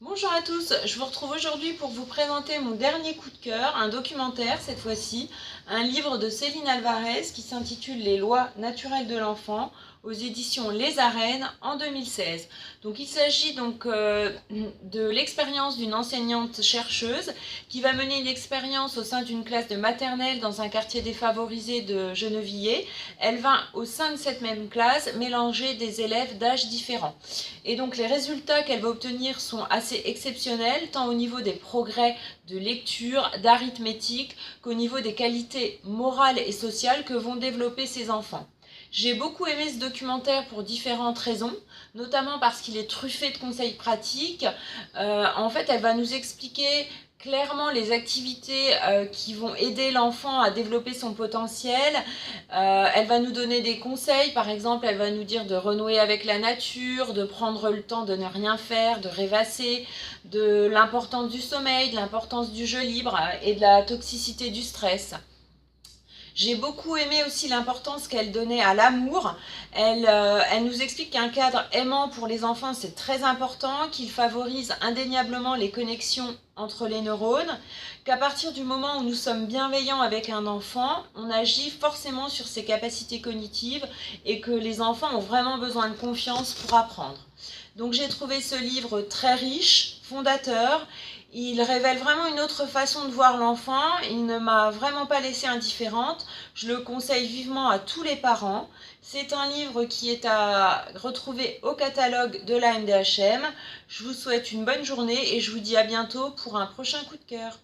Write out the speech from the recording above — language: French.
Bonjour à tous, je vous retrouve aujourd'hui pour vous présenter mon dernier coup de cœur, un documentaire cette fois-ci, un livre de Céline Alvarez qui s'intitule Les lois naturelles de l'enfant aux éditions Les Arènes en 2016. Donc il s'agit de l'expérience d'une enseignante chercheuse qui va mener une expérience au sein d'une classe de maternelle dans un quartier défavorisé de Gennevilliers. Elle va au sein de cette même classe mélanger des élèves d'âges différents. Et donc les résultats qu'elle va obtenir sont assez exceptionnels, tant au niveau des progrès de lecture, d'arithmétique, qu'au niveau des qualités morales et sociales que vont développer ces enfants. J'ai beaucoup aimé ce documentaire pour différentes raisons, notamment parce qu'il est truffé de conseils pratiques. En fait, elle va nous expliquer clairement les activités qui vont aider l'enfant à développer son potentiel. Elle va nous donner des conseils, par exemple, elle va nous dire de renouer avec la nature, de prendre le temps de ne rien faire, de rêvasser, de l'importance du sommeil, de l'importance du jeu libre et de la toxicité du stress. J'ai beaucoup aimé aussi l'importance qu'elle donnait à l'amour. Elle nous explique qu'un cadre aimant pour les enfants, c'est très important, qu'il favorise indéniablement les connexions entre les neurones, qu'à partir du moment où nous sommes bienveillants avec un enfant, on agit forcément sur ses capacités cognitives et que les enfants ont vraiment besoin de confiance pour apprendre. Donc j'ai trouvé ce livre très riche, fondateur. Il révèle vraiment une autre façon de voir l'enfant. Il ne m'a vraiment pas laissée indifférente. Je le conseille vivement à tous les parents. C'est un livre qui est à retrouver au catalogue de la MDHM. Je vous souhaite une bonne journée et je vous dis à bientôt pour un prochain coup de cœur.